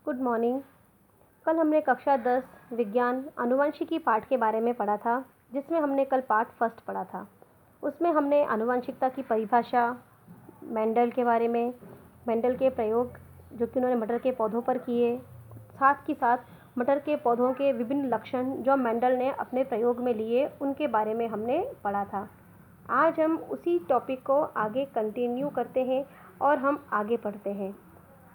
Good morning. कल हमने कक्षा 10 विज्ञान आनुवंशिकी पाठ के बारे में पढ़ा था, जिसमें हमने कल पाठ फर्स्ट पढ़ा था। उसमें हमने आनुवंशिकता की परिभाषा, मेंडल के बारे में, मेंडल के प्रयोग जो कि उन्होंने मटर के पौधों पर किए, साथ ही साथ मटर के पौधों के विभिन्न लक्षण जो मेंडल ने अपने प्रयोग में लिए, उनके बारे में हमने पढ़ा था। आज हम उसी टॉपिक को आगे कंटिन्यू करते हैं और हम आगे पढ़ते हैं।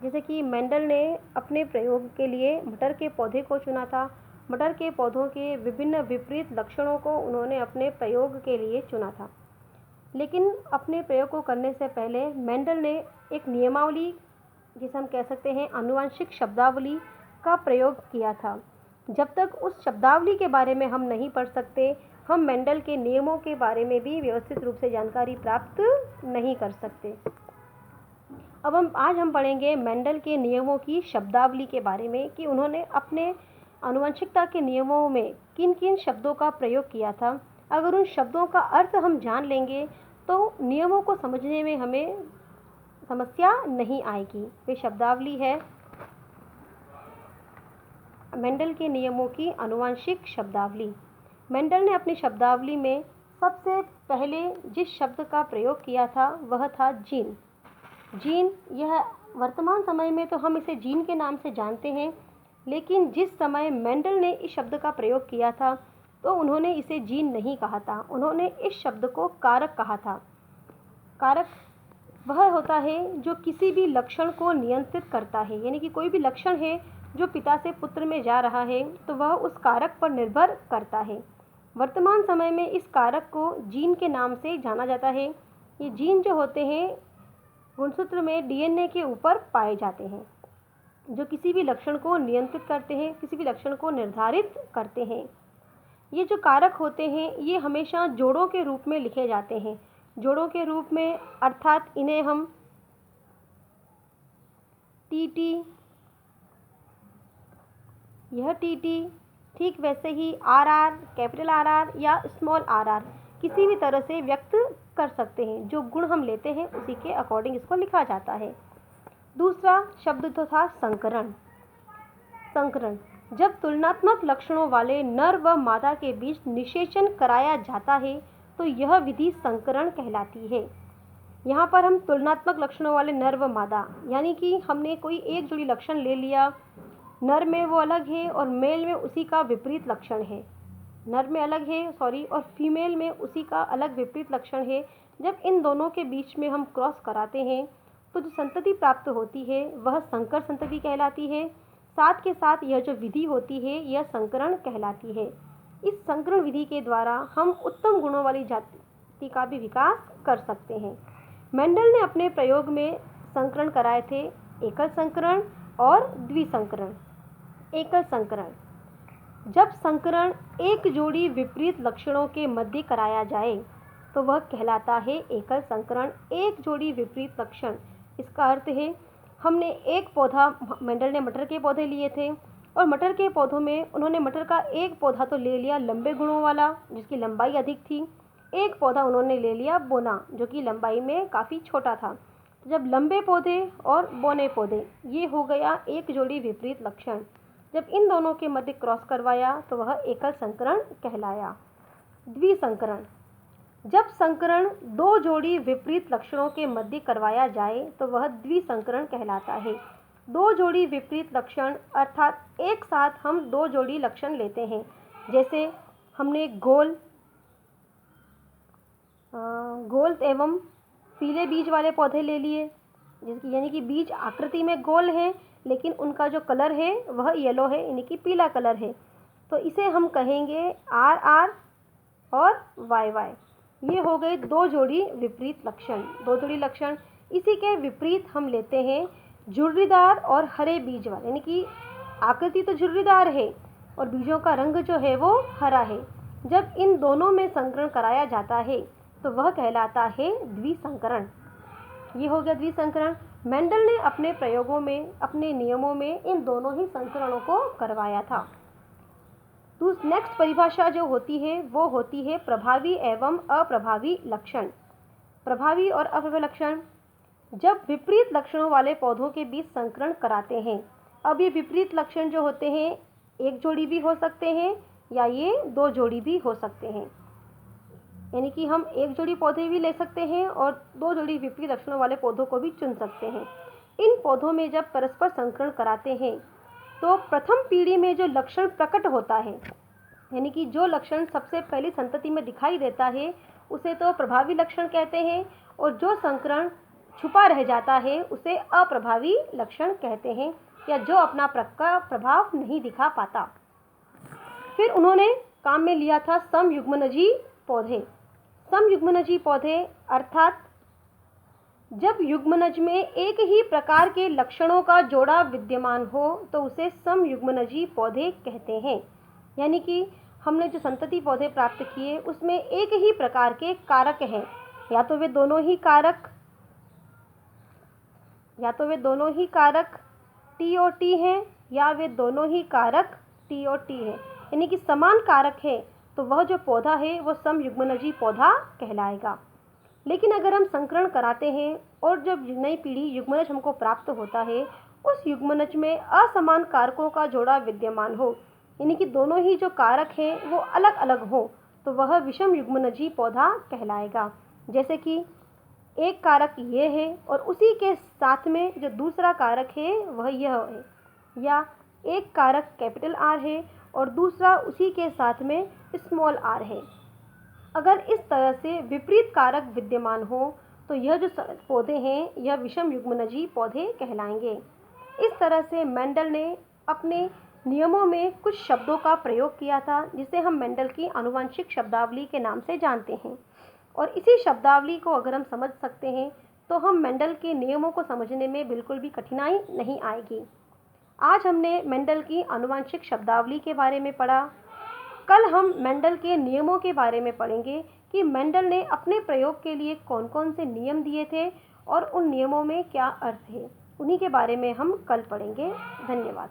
जैसे कि मेंडल ने अपने प्रयोग के लिए मटर के पौधे को चुना था। मटर के पौधों के विभिन्न विपरीत लक्षणों को उन्होंने अपने प्रयोग के लिए चुना था। लेकिन अपने प्रयोग को करने से पहले मेंडल ने एक नियमावली, जिसे हम कह सकते हैं आनुवंशिक शब्दावली का प्रयोग किया था। जब तक उस शब्दावली के बारे में हम नहीं पढ़ सकते, हम मेंडल के नियमों के बारे में भी व्यवस्थित रूप से जानकारी प्राप्त नहीं कर सकते। अब आज हम पढ़ेंगे मेंडल के नियमों की शब्दावली के बारे में कि उन्होंने अपने आनुवंशिकता के नियमों में किन किन शब्दों का प्रयोग किया था। अगर उन शब्दों का अर्थ हम जान लेंगे तो नियमों को समझने में हमें समस्या नहीं आएगी। वे शब्दावली है मेंडल के नियमों की आनुवंशिक शब्दावली। मेंडल ने अपनी शब्दावली में सबसे पहले जिस शब्द का प्रयोग किया था वह था जीन। जीन, यह वर्तमान समय में तो हम इसे जीन के नाम से जानते हैं, लेकिन जिस समय मेंडल ने इस शब्द का प्रयोग किया था तो उन्होंने इसे जीन नहीं कहा था, उन्होंने इस शब्द को कारक कहा था। कारक वह होता है जो किसी भी लक्षण को नियंत्रित करता है, यानी कि कोई भी लक्षण है जो पिता से पुत्र में जा रहा है तो वह उस कारक पर निर्भर करता है। वर्तमान समय में इस कारक को जीन के नाम से जाना जाता है। ये जीन जो होते हैं गुणसूत्र में डीएनए के ऊपर पाए जाते हैं, जो किसी भी लक्षण को नियंत्रित करते हैं, किसी भी लक्षण को निर्धारित करते हैं। ये जो कारक होते हैं ये हमेशा जोड़ों के रूप में लिखे जाते हैं, जोड़ों के रूप में, अर्थात इन्हें हम टीटी, यह टीटी, ठीक वैसे ही आरआर, कैपिटल आरआर या स्मॉल आरआर किसी भी तरह से व्यक्त कर सकते हैं। जो गुण हम लेते हैं उसी के अकॉर्डिंग इसको लिखा जाता है। दूसरा शब्द तो था संकरण। संकरण, जब तुलनात्मक लक्षणों वाले नर व मादा के बीच निषेचन कराया जाता है तो यह विधि संकरण कहलाती है। यहाँ पर हम तुलनात्मक लक्षणों वाले नर व मादा, यानी कि हमने कोई एक जोड़ी लक्षण ले लिया, नर में वो अलग है और मेल में उसी का विपरीत लक्षण है, नर में अलग है और फीमेल में उसी का अलग विपरीत लक्षण है। जब इन दोनों के बीच में हम क्रॉस कराते हैं तो जो संतति प्राप्त होती है वह संकर संतति कहलाती है। साथ के साथ यह जो विधि होती है यह संकरण कहलाती है। इस संकरण विधि के द्वारा हम उत्तम गुणों वाली जाति का भी विकास कर सकते हैं। मेंडल ने अपने प्रयोग में संकरण कराए थे, एकल संकरण और द्विसंकरण। एकल संकरण, जब संकरण एक जोड़ी विपरीत लक्षणों के मध्य कराया जाए तो वह कहलाता है एकल संकरण। एक जोड़ी विपरीत लक्षण, इसका अर्थ है हमने एक पौधा, मेंडल ने मटर के पौधे लिए थे और मटर के पौधों में उन्होंने मटर का एक पौधा तो ले लिया लंबे गुणों वाला जिसकी लंबाई अधिक थी, एक पौधा उन्होंने ले लिया बोना जो कि लंबाई में काफ़ी छोटा था। तो जब लंबे पौधे और बोने पौधे, ये हो गया एक जोड़ी विपरीत लक्षण। जब इन दोनों के मध्य क्रॉस करवाया तो वह एकल संकरण कहलाया। द्विसंकरण, जब संकरण दो जोड़ी विपरीत लक्षणों के मध्य करवाया जाए तो वह द्विसंकरण कहलाता है। दो जोड़ी विपरीत लक्षण अर्थात एक साथ हम दो जोड़ी लक्षण लेते हैं, जैसे हमने गोल एवं पीले बीज वाले पौधे ले लिए, यानी कि बीज आकृति में गोल है लेकिन उनका जो कलर है वह येलो है, यानी कि पीला कलर है, तो इसे हम कहेंगे आर आर और वाई वाई। ये हो गए दो जोड़ी विपरीत लक्षण, दो जोड़ी लक्षण। इसी के विपरीत हम लेते हैं झुर्रीदार और हरे बीज वाले, यानी कि आकृति तो झुर्रीदार है और बीजों का रंग जो है वो हरा है। जब इन दोनों में संकरण कराया जाता है तो वह कहलाता है द्विसंकरण। ये हो गया द्विसंकरण। मेंडल ने अपने प्रयोगों में, अपने नियमों में इन दोनों ही संकरणों को करवाया था। नेक्स्ट परिभाषा जो होती है वो होती है प्रभावी एवं अप्रभावी लक्षण। प्रभावी और अप्रभावी लक्षण, जब विपरीत लक्षणों वाले पौधों के बीच संकरण कराते हैं अब ये विपरीत लक्षण जो होते हैं एक जोड़ी भी हो सकते हैं या ये 2 जोड़ी भी हो सकते हैं, यानी कि हम एक जोड़ी पौधे भी ले सकते हैं और 2 जोड़ी विपरीत लक्षणों वाले पौधों को भी चुन सकते हैं। इन पौधों में जब परस्पर संकरण कराते हैं तो प्रथम पीढ़ी में जो लक्षण प्रकट होता है, यानी कि जो लक्षण सबसे पहली संतति में दिखाई देता है उसे तो प्रभावी लक्षण कहते हैं, और जो संकरण छुपा रह जाता है उसे अप्रभावी लक्षण कहते हैं, या जो अपना प्रभाव नहीं दिखा पाता। फिर उन्होंने काम में लिया था समयुग्मनजी पौधे। समयुग्मनजी पौधे अर्थात जब युग्मनज में एक ही प्रकार के लक्षणों का जोड़ा विद्यमान हो तो उसे समयुग्मनजी पौधे कहते हैं। यानी कि हमने जो संतति पौधे प्राप्त किए उसमें एक ही प्रकार के कारक हैं, या तो वे दोनों ही कारक टी और टी हैं, या वे दोनों ही कारक टी और टी हैं, यानी कि समान कारक है तो वह जो पौधा है वह समयुग्मनजी पौधा कहलाएगा। लेकिन अगर हम संकरण कराते हैं और जब नई पीढ़ी युग्मनज हमको प्राप्त होता है, उस युग्मनज में असमान कारकों का जोड़ा विद्यमान हो, यानी कि दोनों ही जो कारक हैं वो अलग अलग हो, तो वह विषम युग्मनजी पौधा कहलाएगा। जैसे कि एक कारक ये है और उसी के साथ में जो दूसरा कारक है वह यह है, या एक कारक कैपिटल आर है और दूसरा उसी के साथ में स्मॉल आर है। अगर इस तरह से विपरीत कारक विद्यमान हो तो यह जो पौधे हैं यह विषम युग्मनजी पौधे कहलाएंगे। इस तरह से मेंडल ने अपने नियमों में कुछ शब्दों का प्रयोग किया था जिसे हम मेंडल की आनुवंशिक शब्दावली के नाम से जानते हैं, और इसी शब्दावली को अगर हम समझ सकते हैं तो हम मेंडल के नियमों को समझने में बिल्कुल भी कठिनाई नहीं आएगी। आज हमने मेंडल की आनुवंशिक शब्दावली के बारे में पढ़ा। कल हम मेंडल के नियमों के बारे में पढ़ेंगे कि मेंडल ने अपने प्रयोग के लिए कौन कौन से नियम दिए थे और उन नियमों में क्या अर्थ है। उन्हीं के बारे में हम कल पढ़ेंगे। धन्यवाद।